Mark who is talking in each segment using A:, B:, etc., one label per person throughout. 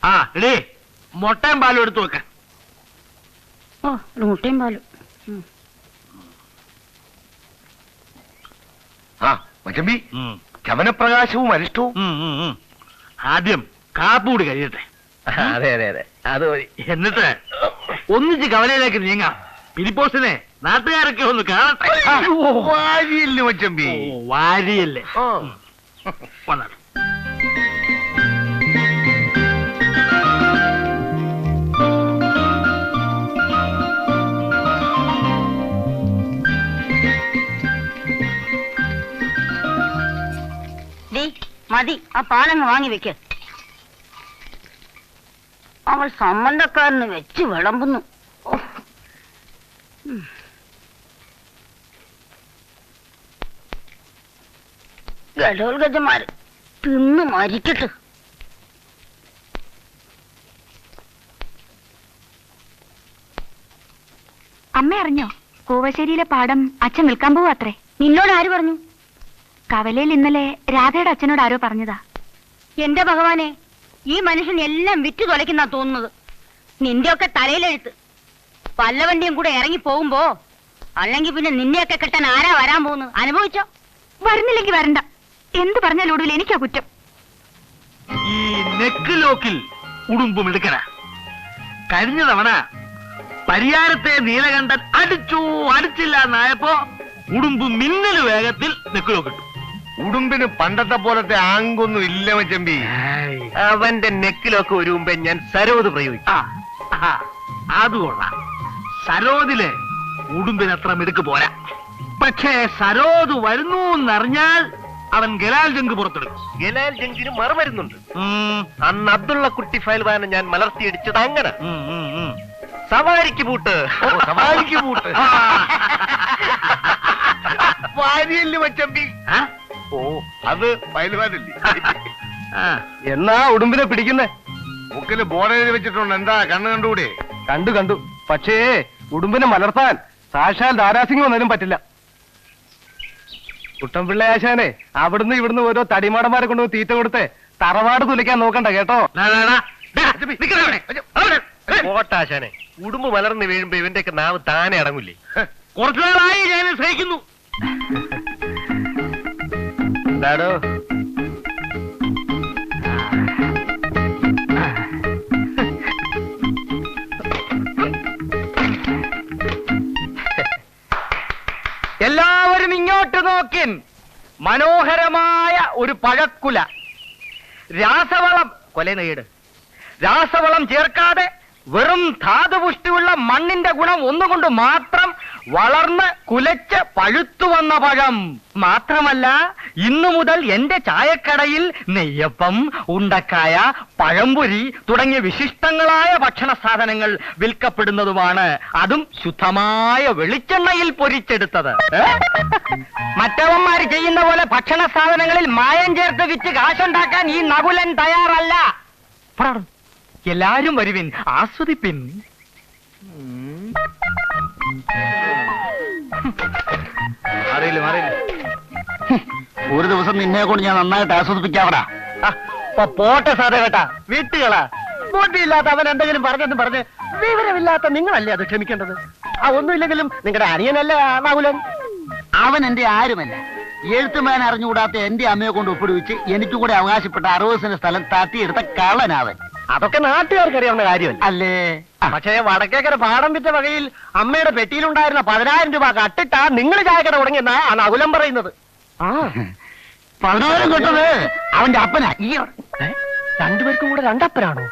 A: ആ എടേ മുട്ടയും പാലും എടുത്തു വെക്കാൻ.
B: ഓ ഒരു മുട്ടയും പാലും.
C: ആ മച്ചമ്പി, ചമനപ്രകാശവും അരിഷ്ടവും.
A: ആദ്യം കാപ്പൂടി കഴിയട്ടെ.
C: അതെ അതെ അതെ, അത് മതി.
A: എന്നിട്ട് ഒന്നിച്ച് കവലയിലേക്ക് നീങ്ങാം. പിലിപ്പോസിനെ നാട്ടുകാരൊക്കെ ഒന്ന് കാണട്ടെ.
C: വാരിയല്ലേ മച്ചമ്പി?
A: വാരിയല്ലേ? വന്നാട്ടെ.
B: മതി, ആ പാലങ്ങ് വാങ്ങി വെക്ക്. അവൾ സംബന്ധക്കാരന് വെച്ച് വിളമ്പുന്നു. ഗഡോൽഗജമാര് തിന്നു മരിക്കട്ടെ.
D: അമ്മ അറിഞ്ഞോ? കൂവശ്ശേരിയിലെ പാടം അച്ഛൻ വിൽക്കാൻ പോവാ അത്രേ.
B: നിന്നോട് ആര് പറഞ്ഞു?
D: കവലയിൽ ഇന്നലെ രാധയുടെ അച്ഛനോട് ആരോ പറഞ്ഞതാ.
B: എന്റെ ഭഗവാനെ, ഈ മനുഷ്യൻ എല്ലാം വിറ്റു തുലയ്ക്കുന്ന തോന്നുന്നത്. നിന്റെയൊക്കെ തലയിലെഴുത്ത്. പല്ലവണ്ടിയും കൂടെ ഇറങ്ങി പോകുമ്പോ, അല്ലെങ്കിൽ പിന്നെ നിന്നെയൊക്കെ കെട്ടാൻ ആരാ വരാൻ പോകുന്നത്? അനുഭവിച്ചോ?
D: വരുന്നില്ലെങ്കിൽ വരണ്ട. എന്ത് പറഞ്ഞാലും ഒടുവിൽ എനിക്കാ കുറ്റം.
A: ഈ നെക്ക് ലോക്കിൽ ഉടുമ്പും എടുക്കണ. കഴിഞ്ഞ തവണ പരിയാരത്തെ നീലകണ്ഠൻ അടിച്ചില്ല എന്നായപ്പോ ഉടുമ്പ് മിന്നല് വേഗത്തിൽ നെക്ക് ലോക്കിട്ടു.
C: ഉടുമ്പിന് പണ്ടത്തെ പോലത്തെ ആങ്കൊന്നും ഇല്ല മച്ചമ്പി. അവന്റെ നെക്കിലൊക്കെ ഒരു മുമ്പേ ഞാൻ സരോദ് പ്രയോഗിച്ചു.
A: അതുകൊള്ളാം. സരോദില് ഉടുമ്പിന് അത്ര മിടുക്ക് പോരാ. പക്ഷേ സരോദ് വരുന്നു എന്നറിഞ്ഞാൽ അവൻ ഗലാൽ ജങ്ക് പുറത്തെടുക്കും.
C: ഗലാൽ ജങ്കിന് മറുമരുന്നുണ്ട്. അന്ന് അബ്ദുള്ള കുട്ടി ഫയൽവാനെ ഞാൻ മലർത്തിയടിച്ചത് അങ്ങനെ. സവാരിക്ക് പൂട്ട്, സവാരിക്ക് പൂട്ട്. വാരിയല്ലേ മച്ചമ്പി? ഓ, അത് ഫയൽവാനല്ലേ?
E: എന്നാ ഉടുമ്പിനെ പിടിക്കുന്നേ?
C: മുക്കില് ബോർഡ് വെച്ചിട്ടുണ്ട്. എന്താ കണ്ണു കണ്ടുകൂടെ?
E: കണ്ടു. പക്ഷേ ഉടുമ്പിനെ മലർത്താൻ സാക്ഷാൽ ദാരാസിംഗ് വന്നാലും പറ്റില്ല. കുട്ടൻപിള്ളയാശാനെ അവിടുന്ന് ഇവിടുന്ന് ഓരോ തടിമാടന്മാരെ കൊണ്ടുപോയി തീറ്റ കൊടുത്ത് തറവാട് തുലയ്ക്കാൻ നോക്കണ്ട കേട്ടോ.
C: ഓട്ടാശാനെ, ഉടുമ്പ് മലർന്ന് വീഴുമ്പോ ഇവന്റെയൊക്കെ നാവ് താനെ അടങ്ങൂലേ?
A: കുറച്ചു നാളായി ഞാൻ സഹിക്കുന്നു.
E: എന്താടോ
F: എല്ലാവരും ഇങ്ങോട്ട് നോക്കിൻ. മനോഹരമായ ഒരു പഴക്കുല. രാസവളം കൊലനീട്. രാസവളം ചേർക്കാതെ വെറും ധാതുപുഷ്ടിയുള്ള മണ്ണിന്റെ ഗുണം ഒന്നുകൊണ്ട് മാത്രം വളർന്ന് കുലച്ച് പഴുത്തു വന്ന പഴം. മാത്രമല്ല, ഇന്നു മുതൽ എന്റെ ചായക്കടയിൽ നെയ്യപ്പം, ഉണ്ടക്കായ, പഴംപൊരി തുടങ്ങിയ വിശിഷ്ടങ്ങളായ ഭക്ഷണ സാധനങ്ങൾ വിൽക്കപ്പെടുന്നതുമാണ്. അതും ശുദ്ധമായ വെളിച്ചെണ്ണയിൽ പൊരിച്ചെടുത്തത്. മറ്റവന്മാര് ചെയ്യുന്ന പോലെ ഭക്ഷണ സാധനങ്ങളിൽ മായം ചേർത്ത് വിറ്റ് കാശുണ്ടാക്കാൻ ഈ നകുലൻ തയ്യാറല്ല. എല്ലാരും വരുവിൻ, ആസ്വദിപ്പിൻ.
E: ഒരു ദിവസം നിന്നെ കൊണ്ട് ഞാൻ നന്നായിട്ട് ആസ്വദിപ്പിക്കാവടാ.
F: പോട്ടെ സാധ കേട്ടാ, വീട്ടുകളാ. ബോട്ടിയില്ലാത്ത അവൻ എന്തെങ്കിലും പറഞ്ഞ് വിവരമില്ലാത്ത നിങ്ങളല്ലേ അത് ക്ഷമിക്കേണ്ടത്. ഒന്നുമില്ലെങ്കിലും നിങ്ങളുടെ അനിയനല്ലേ നകുലൻ.
E: അവൻ എന്റെ ആരുമല്ല. എഴുത്തുമാൻ അറിഞ്ഞുകൂടാത്ത എന്റെ അമ്മയെ കൊണ്ട് ഒപ്പിടുവിച്ച് എനിക്ക് കൂടെ അവകാശപ്പെട്ട 60 സെന്റ് സ്ഥലം തട്ടിയെടുത്ത കള്ളനാവൻ.
F: അതൊക്കെ നാട്ടുകാർക്ക് അറിയാവുന്ന കാര്യമല്ല
E: അല്ലേ?
F: പക്ഷേ വടക്കേക്കര പാടം വിറ്റ വകയിൽ അമ്മയുടെ പെട്ടിയിലുണ്ടായിരുന്ന 10,000 രൂപ കട്ടിട്ടാ നിങ്ങൾ ചായക്കട തുടങ്ങിയെന്നാ ആ നകുലം പറയുന്നത്.
E: 10,000 കിട്ടത് അവന്റെ അപ്പനാ.
F: രണ്ടുപേർക്കും കൂടെ രണ്ടപ്പനാണോ?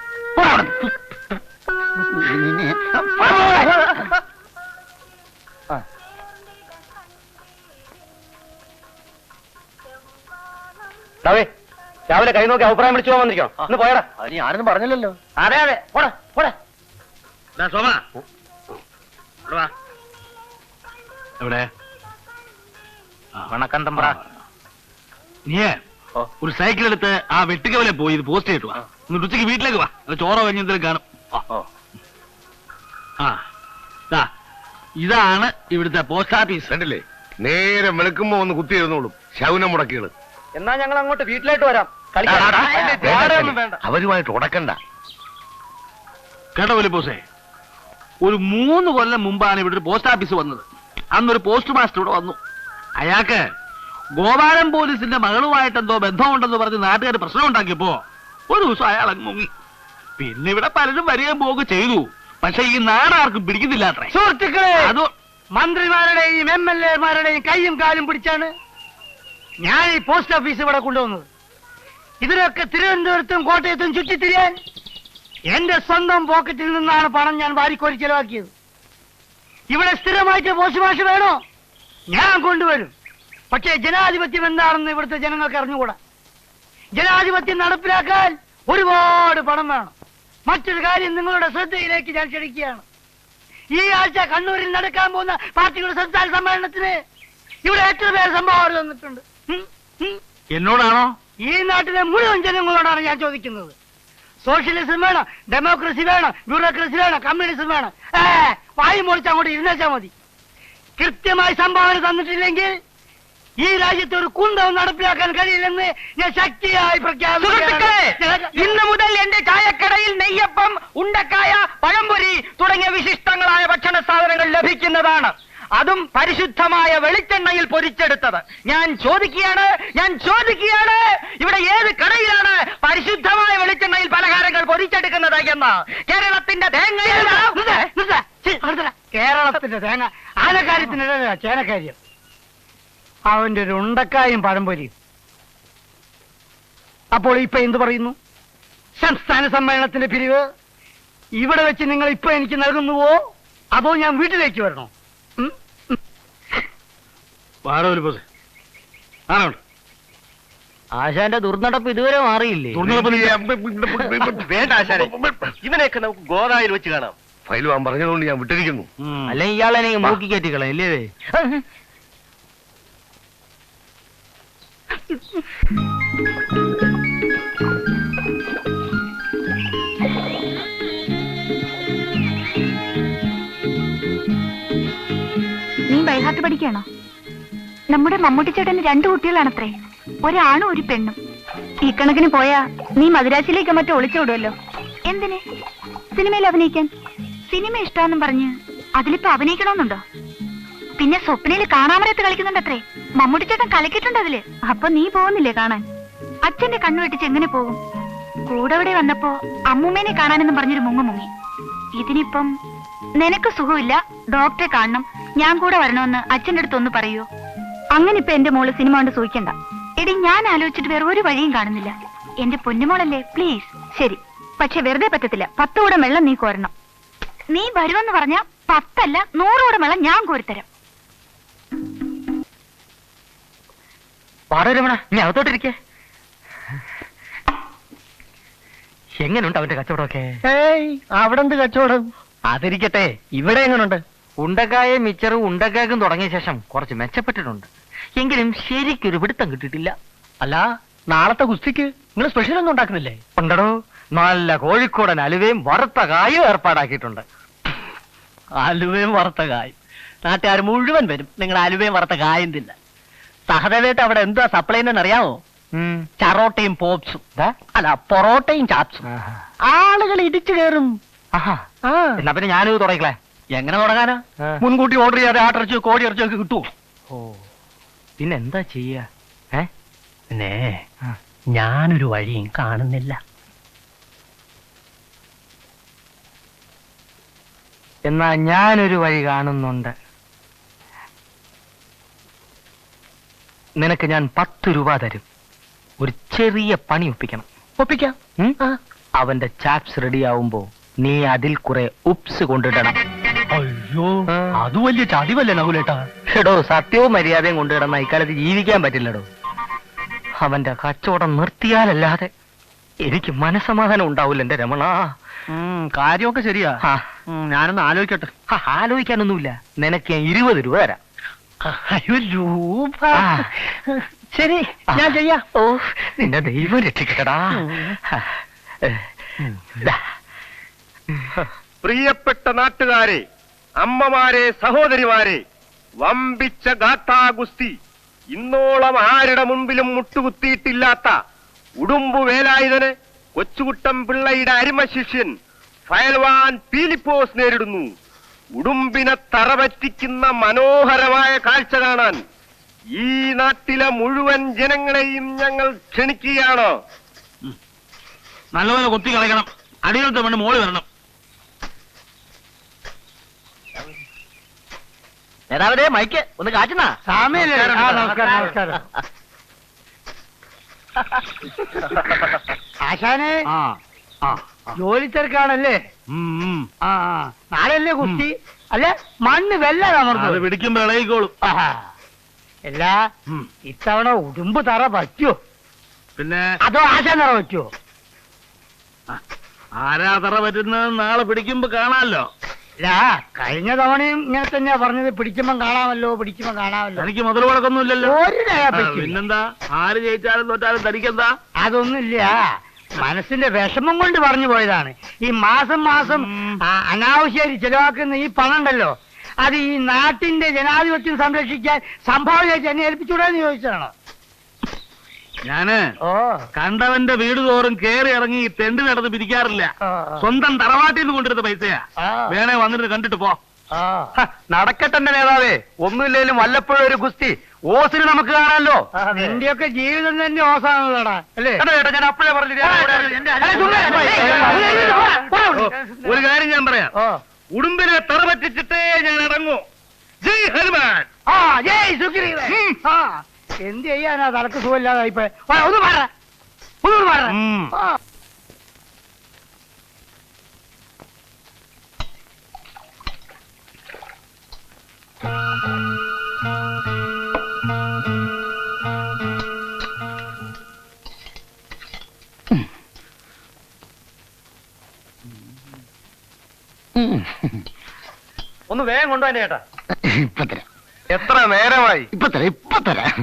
F: രാവിലെ കൈ നോക്കി അഭിപ്രായം വിളിച്ചു പോകാൻ വന്നിരിക്കണം. ഒന്ന് പോയടാ.
E: അത് ഞാനൊന്നും പറഞ്ഞില്ലല്ലോ.
F: അതെ പോടാ.
A: എവിടെ
F: വണക്കം തമ്പ്ര.
A: നീ ഒരു സൈക്കിൾ എടുത്ത് ആ വെട്ടിക്കവലെ പോയി ഇത് പോസ്റ്റ് ചെയ്തിട്ട് വാ. എന്നിട്ട് ഉച്ചയ്ക്ക് വീട്ടിലേക്ക് വാ. ചോറോ കഴിഞ്ഞ എന്തെങ്കിലും കാണും. ഇതാണ് ഇവിടുത്തെ പോസ്റ്റ് ഓഫീസ്.
C: കണ്ടില്ലേ? നേരെ വെളുക്കുമ്പോ ഒന്ന് കുത്തിയിരുന്നോളും ശൗനം മുടക്കികള്.
F: എന്നാ ഞങ്ങൾ അങ്ങോട്ട് വീട്ടിലായിട്ട് വരാം.
C: അവരുമായിട്ട് ഉടക്കണ്ട.
A: കേട്ടോ വലിപ്പോസേ, ഒരു 3 കൊല്ലം മുമ്പാണ് ഇവിടെ ഒരു പോസ്റ്റ് ഓഫീസ് വന്നത്. അന്നൊരു പോസ്റ്റ് മാസ്റ്റർ ഇവിടെ വന്നു. അയാൾക്ക് ഗോപാലൻ പോലീസിന്റെ മകളുമായിട്ട് എന്തോ ബന്ധമുണ്ടെന്ന് പറഞ്ഞ് നാട്ടുകാർ പ്രശ്നം ഉണ്ടാക്കിയപ്പോ ഒരു ദിവസം അയാൾ അങ്ങ് മുങ്ങി. പിന്നെ ഇവിടെ പലരും വരികയും പോവുക ചെയ്തു. പക്ഷെ ഈ നാടാർക്കും പിടിക്കുന്നില്ല അത്രേ.
F: സുഹൃത്തുക്കളെ,
A: അത്
F: മന്ത്രിമാരുടെയും MLA-മാരുടെയും കൈയും കാലും പിടിച്ചാണ് ഞാൻ ഈ പോസ്റ്റ് ഓഫീസ് ഇവിടെ കൊണ്ടുവന്നത്. ഇതിനൊക്കെ തിരുവനന്തപുരത്തും കോട്ടയത്തും ചുറ്റിത്തിരിയാൻ എന്റെ സ്വന്തം പോക്കറ്റിൽ നിന്നാണ് പണം ഞാൻ വാരിക്കോരി ചെലവാക്കിയത്. ഇവിടെ സ്ഥിരമായിട്ട് പോസ്റ്റ് മാഷ് വേണോ? ഞാൻ കൊണ്ടുവരും. പക്ഷേ ജനാധിപത്യം എന്താണെന്ന് ഇവിടുത്തെ ജനങ്ങൾക്ക് അറിഞ്ഞുകൂടാ. ജനാധിപത്യം നടപ്പിലാക്കാൻ ഒരുപാട് പണം വേണം. മറ്റൊരു കാര്യം നിങ്ങളുടെ ശ്രദ്ധയിലേക്ക് ഞാൻ ക്ഷണിക്കുകയാണ്. ഈ ആഴ്ച കണ്ണൂരിൽ നടക്കാൻ പോകുന്ന പാർട്ടിയുടെ സംസ്ഥാന സമ്മേളനത്തിന് ഇവിടെ എത്ര പേർ സംഭാവന തന്നിട്ടുണ്ട്?
A: എന്നോടാണോ?
F: ഈ നാട്ടിലെ മുഴുവൻ ജനങ്ങളോടാണ് ഞാൻ ചോദിക്കുന്നത്. സോഷ്യലിസം വേണം, ഡെമോക്രസി വേണം, ബ്യൂറോക്രസി വേണം, കമ്മ്യൂണിസം വേണം. വായു മുറിച്ച് അങ്ങോട്ട് ഇരുന്നേച്ചാ മതി. കൃത്യമായി സംഭാവന തന്നിട്ടില്ലെങ്കിൽ ഈ രാജ്യത്ത് ഒരു കുന്തവും നടപ്പിലാക്കാൻ കഴിയില്ലെന്ന് ഞാൻ ശക്തിയായി പ്രഖ്യാപിക്കുന്നു.
E: ഇന്ന് മുതൽ എന്റെ ചായക്കടയിൽ നെയ്യപ്പം, ഉണ്ടക്കായ, പഴംപൊരി തുടങ്ങിയ വിശിഷ്ടങ്ങളായ ഭക്ഷണ സാധനങ്ങൾ ലഭിക്കുന്നതാണ്. അതും പരിശുദ്ധമായ വെളിച്ചെണ്ണയിൽ പൊരിച്ചെടുത്തത്. ഞാൻ ചോദിക്കുകയാണ്, ഇവിടെ ഏത് കടയിലാണ് പരിശുദ്ധമായ വെളിച്ചെണ്ണയിൽ പലഹാരങ്ങൾ പൊരിച്ചെടുക്കുന്നത് എന്ന്? കേരളത്തിന്റെ തേങ്ങ,
F: കേരളത്തിന്റെ തേങ്ങ ആനക്കാര്യത്തിനിടയില ചേനക്കാര്യം. അവന്റെ ഒരു ഉണ്ടക്കായും പഴംപൊരിയും. അപ്പോൾ ഇപ്പൊ എന്ത് പറയുന്നു? സംസ്ഥാന സമ്മേളനത്തിന്റെ പിരിവ് ഇവിടെ വെച്ച് നിങ്ങൾ ഇപ്പൊ എനിക്ക് നൽകുന്നുവോ, അതോ ഞാൻ വീട്ടിലേക്ക് വരണോ?
E: ആശാന്റെ ദുർനടപ്പ് ഇതുവരെ മാറിയില്ലേ?
C: വേണ്ട ആശാനെ, ഇവനെയൊക്കെ നമുക്ക് ഗോദായിൽ വെച്ച് കാണാം.
G: ഫയൽ വാൻ പറഞ്ഞതുകൊണ്ട് ഞാൻ വിട്ടിരിക്കുന്നു.
E: അല്ലെങ്കിൽ ഇയാളെ മൂക്കി കയറ്റിക്കളെ ഇല്ലേ?
D: നീ ബൈഹാർട്ട് പഠിക്കണോ? നമ്മുടെ മമ്മൂട്ടി ചേട്ടന് 2 കുട്ടികളാണത്രേ, ഒരാണും ഒരു പെണ്ണും. ഈ കണക്കിന് പോയാ നീ മദ്രാസിലേക്ക് മറ്റോ ഒളിച്ചോടുമല്ലോ. എന്തിന്? സിനിമയിൽ അഭിനയിക്കാൻ. സിനിമ ഇഷ്ടാന്നും പറഞ്ഞ് അതിലിപ്പോ അഭിനയിക്കണമെന്നുണ്ടോ? പിന്നെ സ്വപ്നയിൽ കാണാമരത്ത് കളിക്കുന്നുണ്ടത്രേ. മമ്മൂട്ടി ചേട്ടൻ കലക്കിയിട്ടുണ്ട് അതില്. അപ്പൊ നീ പോകുന്നില്ലേ കാണാൻ? അച്ഛന്റെ കണ്ണു വെട്ടിച്ച് എങ്ങനെ പോകും? കൂടെ ഇവിടെ വന്നപ്പോ അമ്മൂമ്മേനെ കാണാനെന്നും പറഞ്ഞൊരു മുങ്ങി. ഇതിനിപ്പം നിനക്ക് സുഖമില്ല, ഡോക്ടറെ കാണണം, ഞാൻ കൂടെ വരണമെന്ന് അച്ഛന്റെ അടുത്ത് ഒന്ന് പറയൂ. അങ്ങനെ ഇപ്പൊ എന്റെ മോള് സിനിമ കൊണ്ട് സൂഹിക്കണ്ട. എടി, ഞാൻ ആലോചിച്ചിട്ട് വേറെ ഒരു വഴിയും കാണുന്നില്ല. എന്റെ പൊന്നുമോളല്ലേ, പ്ലീസ്. ശരി, പക്ഷെ വെറുതെ പറ്റത്തില്ല. 10 കൂടം വെള്ളം നീ കോരണം. നീ വരുമെന്ന് പറഞ്ഞാ 10 അല്ല 100 കൂടം വെള്ളം ഞാൻ കോരിത്തരാം.
E: പാടരമണ, നീ അകത്തോട്ടിരിക്കേ. എങ്ങനെയുണ്ട് അവന്റെ കച്ചവടമൊക്കെ?
F: അവിടെ എന്ത് കച്ചവടം?
E: അതിരിക്കട്ടെ, ഇവിടെ എങ്ങനെയുണ്ട്? ഉണ്ടക്കായും മിച്ചറും ഉണ്ടക്കാക്കും തുടങ്ങിയ ശേഷം കുറച്ച് മെച്ചപ്പെട്ടിട്ടുണ്ട്. എങ്കിലും ശരിക്കൊരു പിടുത്തം കിട്ടിയിട്ടില്ല.
F: അല്ല, നാളത്തെ കുസ്തിക്ക് നിങ്ങൾ സ്പെഷ്യൽ ഒന്നും ഉണ്ടാക്കുന്നില്ലേ?
E: ഉണ്ടടോ, നല്ല കോഴിക്കോടൻ അലുവയും വറുത്ത കായും ഏർപ്പാടാക്കിയിട്ടുണ്ട്.
F: അലുവയും വറുത്ത കായും. നാട്ടുകാർ മുഴുവൻ വരും നിങ്ങൾ അലുവയും വറുത്ത കായും തിന്ന. സഹദേവേട്ട് അവിടെ എന്തുവാ സപ്ലൈ അറിയാമോ? ചറോട്ടയും പോപ്സും. അല്ല, പൊറോട്ടയും ചാപ്സും. ആളുകൾ ഇടിച്ചു കയറും.
E: എന്നാ പിന്നെ ഞാനിത് തുടങ്ങിക്കളെ.
F: എങ്ങനെ തുടങ്ങാനാ? മുൻകൂട്ടി ഓർഡർ ചെയ്യാതെ ആട്ടിറച്ചിയോ കോഴി ഇറച്ചിയോ ഒക്കെ കിട്ടുമോ?
E: പിന്നെന്താ ചെയ്യാ?
F: പിന്നെ ഞാനൊരു വഴിയും കാണുന്നില്ല.
E: എന്നാ ഞാനൊരു വഴി കാണുന്നുണ്ട്. നിനക്ക് ഞാൻ 10 രൂപ തരും. ഒരു ചെറിയ പണി ഒപ്പിക്കണം.
F: ഒപ്പിക്കാം.
E: അവന്റെ ചാപ്സ് റെഡിയാവുമ്പോ നീ അതിൽ കുറെ ഉപ്സ് കൊണ്ടിടണം.
F: അയ്യോ, അത് വലിയ ചതിവല്ലേ നകുലേട്ടാ?
E: എടോ, സത്യവും മര്യാദയും കൊണ്ടിടന്ന ഇക്കാലത്ത് ജീവിക്കാൻ പറ്റില്ലടോ. അവന്റെ കച്ചവടം നിർത്തിയാലല്ലാതെ എനിക്ക് മനസമാധാനം ഉണ്ടാവില്ല എന്റെ രമണ.
F: കാര്യമൊക്കെ ശരിയാ. ഞാനൊന്ന് ആലോചിക്കട്ടെ.
E: ആലോചിക്കാനൊന്നുമില്ല. നിനക്ക് ഞാൻ 20 രൂപ തരാം.
F: രൂപ? ശരി, ഞാൻ ചെയ്യാം.
E: ഓ, നിന്റെ ദൈവം രക്ഷിക്കടാ.
C: പ്രിയപ്പെട്ട നാട്ടുകാരെ, അമ്മമാരെ, സഹോദരിമാരെ, വമ്പിച്ച ഗാഥാ ഗുസ്തി ഇന്നോളം ആരുടെ മുൻപിലും മുട്ടുകുത്തിയിട്ടില്ലാത്ത ഉടുമ്പു വേലായുധന് കൊച്ചുകുട്ടൻ പിള്ളയുടെ അരിമശിഷ്യൻ ഫയൽവാൻ പീലിപ്പോസ് നേരിടുന്നു. ഉടുമ്പിനെ തറപറ്റിക്കുന്ന മനോഹരമായ കാഴ്ച കാണാൻ ഈ നാട്ടിലെ മുഴുവൻ ജനങ്ങളെയും ഞങ്ങൾ ക്ഷണിക്കുകയാണ്.
A: നല്ലപോലെ കൊത്തി കളയണം. അടിയിലത്തെ മണ്ണ് മോളി വരണം.
E: നേതാവേ മൈക്ക് ഒന്ന് കാറ്റുന്ന
F: സാമയല്ലേ? നമസ്കാരം നമസ്കാരം. ആശാനെ ജോലി തിരക്കാണല്ലേ? ആ നാളെയല്ലേ കുസ്തി? അല്ലെ മണ്ണ് വെല്ല
A: അത്
F: അമർന്നത്
A: പിടിക്കുമ്പോ ഇളകിക്കോളും.
F: അല്ല ഇത്തവണ ഉടുമ്പ് തറ പറ്റുമോ?
A: പിന്നെ
F: അതോ ആശാൻ തറ പറ്റുമോ?
A: ആരാ തറ പറ്റുന്നത് നാളെ പിടിക്കുമ്പോ കാണാമല്ലോ.
F: അല്ല കഴിഞ്ഞ തവണയും ഇങ്ങനെ തന്നെയാ പറഞ്ഞത്, പിടിക്കുമ്പോ കാണാമല്ലോ പിടിക്കുമ്പോ കാണാമല്ലോ.
A: എനിക്ക് മുതൽ മുടക്കൊന്നുമില്ലല്ലോ.
F: ഒരു രേഖ പറ്റില്ല.
A: പിന്നെന്താ? ആര് ജയിച്ചാലും തോറ്റാലും തനിക്കെന്താ?
F: അതൊന്നുമില്ല, മനസ്സിന്റെ വിഷമം കൊണ്ട് പറഞ്ഞു പോയതാണ്. ഈ മാസം മാസം അനാവശ്യമായിട്ട് ചെലവാക്കുന്ന ഈ പണം ഉണ്ടല്ലോ, അത് ഈ നാട്ടിന്റെ ജനാധിപത്യം സംരക്ഷിക്കാൻ സംഭാവനയായിട്ട് എന്നെ ഏൽപ്പിച്ചൂടാന്ന് ചോദിച്ചതാണോ?
A: ഞാന്
F: ഓ
A: കണ്ടവന്റെ വീട് തോറും കേറി ഇറങ്ങി തെണ്ടി നടന്ന് പിരിക്കാറില്ല. സ്വന്തം തറവാട്ടിൽ നിന്ന് കൊണ്ടിരുന്ന പൈസയാ. വേണേ വന്നിട്ട് കണ്ടിട്ട് പോ.
C: നടക്കട്ടെ നേതാവേ, ഒന്നുമില്ലേലും വല്ലപ്പോഴും ഒരു ഗുസ്തി ഓസിന് നമുക്ക് കാണാമല്ലോ.
F: നിന്റെയൊക്കെ ജീവിതം തന്നെ ഓസാണല്ലോടാ അല്ലേ?
C: ഞാൻ അപ്പോഴേ
A: ഒരു കാര്യം ഞാൻ പറയാം. ഉടുമ്പിനെ തറ പറ്റിച്ചിട്ടേ ഞാൻ ഇറങ്ങൂ. ജയ് ഹനുമാൻ.
F: ജയ് സുഗ്രീവൻ. എന്ത് ചെയ്യാനാ തലക്ക് സുഖമില്ലാതായിപ്പോ? ഒന്ന് മാറ ഒന്ന് മാറ.
C: ഒന്ന് വേഗം കൊണ്ടുപോയി ചേട്ടാ.
G: ഇപ്പൊ തരാം.
C: എത്ര നേരമായി?
G: ഇപ്പൊ തരാം. ഇപ്പൊ തരാം.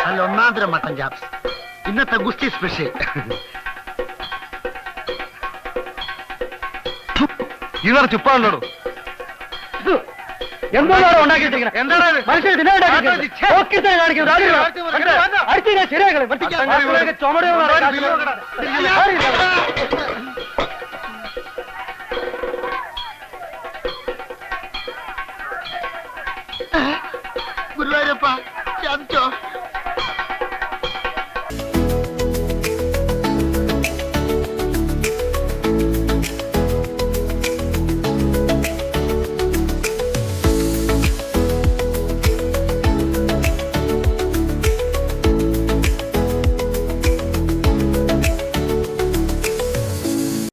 A: അല്ല, ഒന്നാന്തരം മട്ടൻ ചാപ്സ്. ഇന്നത്തെ ഗുസ്തി സ്പെഷ്യൽ.
C: ഇവർ ചുപ്പാണല്ലോ.
F: എന്താണ് ഉണ്ടാക്കിയിട്ടിരിക്കുന്നത്?
C: എന്താണ്
F: മനുഷ്യർ ശരിയാകളെ
C: ചുമട്